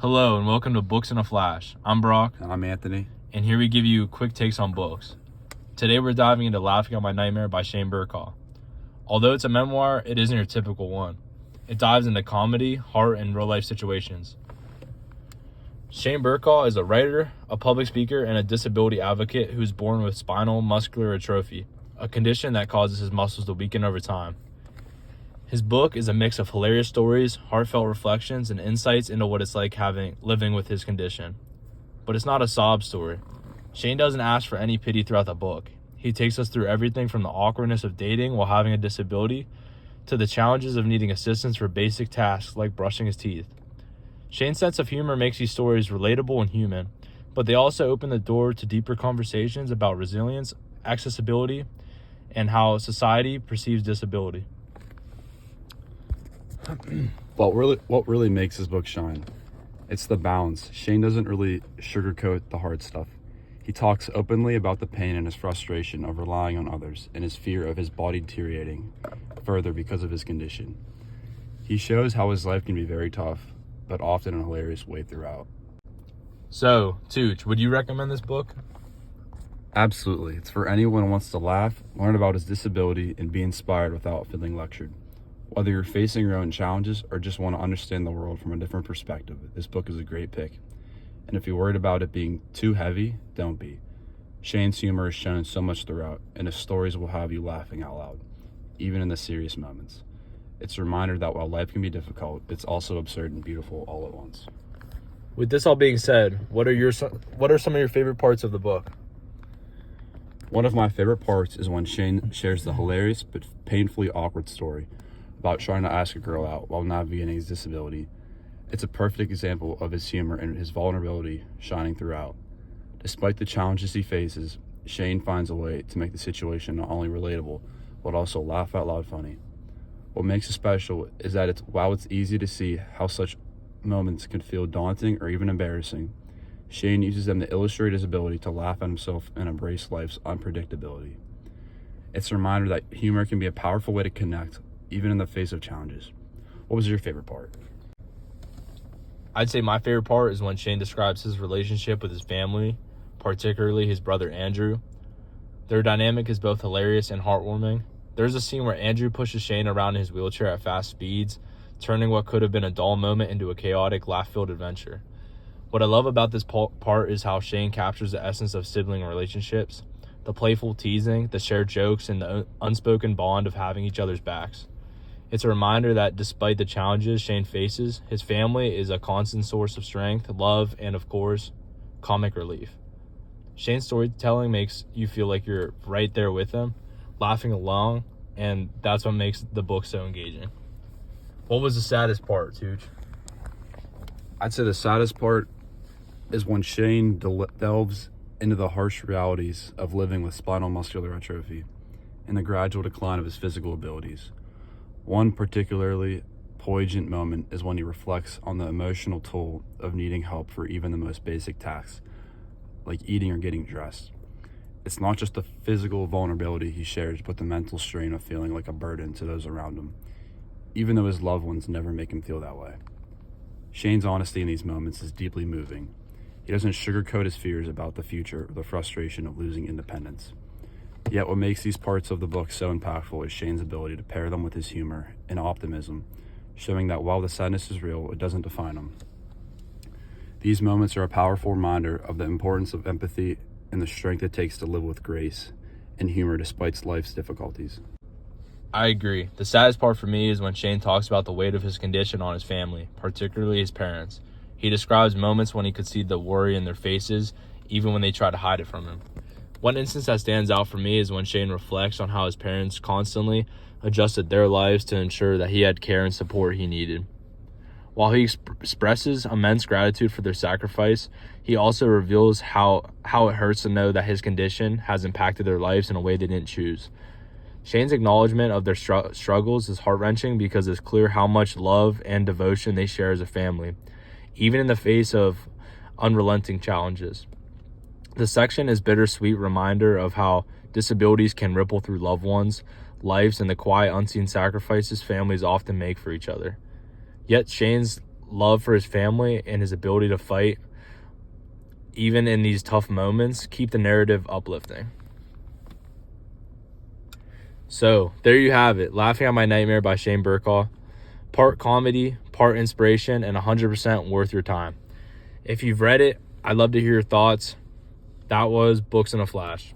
Hello and welcome to Books in a Flash. I'm Brock, I'm Anthony. and here we give you quick takes on books. Today we're diving into Laughing at My Nightmare by Shane Burcaw. Although it's a memoir, it isn't your typical one. It dives into comedy, heart, and real-life situations. Shane Burcaw is a writer, a public speaker, and a disability advocate who's born with spinal muscular atrophy, a condition that causes his muscles to weaken over time. His book is a mix of hilarious stories, heartfelt reflections, and insights into what it's like living with his condition. But it's not a sob story. Shane doesn't ask for any pity throughout the book. He takes us through everything from the awkwardness of dating while having a disability to the challenges of needing assistance for basic tasks like brushing his teeth. Shane's sense of humor makes these stories relatable and human, but they also open the door to deeper conversations about resilience, accessibility, and how society perceives disability. What really makes his book shine? It's the balance. Shane doesn't really sugarcoat the hard stuff. He talks openly about the pain and his frustration of relying on others and his fear of his body deteriorating further because of his condition. He shows how his life can be very tough, but often in a hilarious way throughout. So, Tooch, would you recommend this book? Absolutely. It's for anyone who wants to laugh, learn about his disability, and be inspired without feeling lectured. Whether you're facing your own challenges or just want to understand the world from a different perspective, this book is a great pick. And if you're worried about it being too heavy, don't be. Shane's humor is shown so much throughout, and his stories will have you laughing out loud, even in the serious moments. It's a reminder that while life can be difficult, it's also absurd and beautiful all at once. With this all being said, what are some of your favorite parts of the book? One of my favorite parts is when Shane shares the hilarious but painfully awkward story about trying to ask a girl out while navigating his disability. It's a perfect example of his humor and his vulnerability shining throughout. Despite the challenges he faces, Shane finds a way to make the situation not only relatable, but also laugh out loud funny. What makes it special is that while it's easy to see how such moments can feel daunting or even embarrassing, Shane uses them to illustrate his ability to laugh at himself and embrace life's unpredictability. It's a reminder that humor can be a powerful way to connect, even in the face of challenges. What was your favorite part? I'd say my favorite part is when Shane describes his relationship with his family, particularly his brother Andrew. Their dynamic is both hilarious and heartwarming. There's a scene where Andrew pushes Shane around in his wheelchair at fast speeds, turning what could have been a dull moment into a chaotic, laugh-filled adventure. What I love about this part is how Shane captures the essence of sibling relationships, the playful teasing, the shared jokes, and the unspoken bond of having each other's backs. It's a reminder that despite the challenges Shane faces, his family is a constant source of strength, love, and of course, comic relief. Shane's storytelling makes you feel like you're right there with him, laughing along, and that's what makes the book so engaging. What was the saddest part, Tooch? I'd say the saddest part is when Shane delves into the harsh realities of living with spinal muscular atrophy and the gradual decline of his physical abilities. One particularly poignant moment is when he reflects on the emotional toll of needing help for even the most basic tasks, like eating or getting dressed. It's not just the physical vulnerability he shares, but the mental strain of feeling like a burden to those around him, even though his loved ones never make him feel that way. Shane's honesty in these moments is deeply moving. He doesn't sugarcoat his fears about the future or the frustration of losing independence. Yet what makes these parts of the book so impactful is Shane's ability to pair them with his humor and optimism, showing that while the sadness is real, it doesn't define him. These moments are a powerful reminder of the importance of empathy and the strength it takes to live with grace and humor despite life's difficulties. I agree. The saddest part for me is when Shane talks about the weight of his condition on his family, particularly his parents. He describes moments when he could see the worry in their faces, even when they try to hide it from him. One instance that stands out for me is when Shane reflects on how his parents constantly adjusted their lives to ensure that he had care and support he needed. While he expresses immense gratitude for their sacrifice, he also reveals how it hurts to know that his condition has impacted their lives in a way they didn't choose. Shane's acknowledgement of their struggles is heart-wrenching because it's clear how much love and devotion they share as a family, even in the face of unrelenting challenges. The section is a bittersweet reminder of how disabilities can ripple through loved ones' lives and the quiet, unseen sacrifices families often make for each other. Yet Shane's love for his family and his ability to fight, even in these tough moments, keep the narrative uplifting. So, there you have it. Laughing at My Nightmare by Shane Burcaw. Part comedy, part inspiration, and 100% worth your time. If you've read it, I'd love to hear your thoughts. That was Books in a Flash.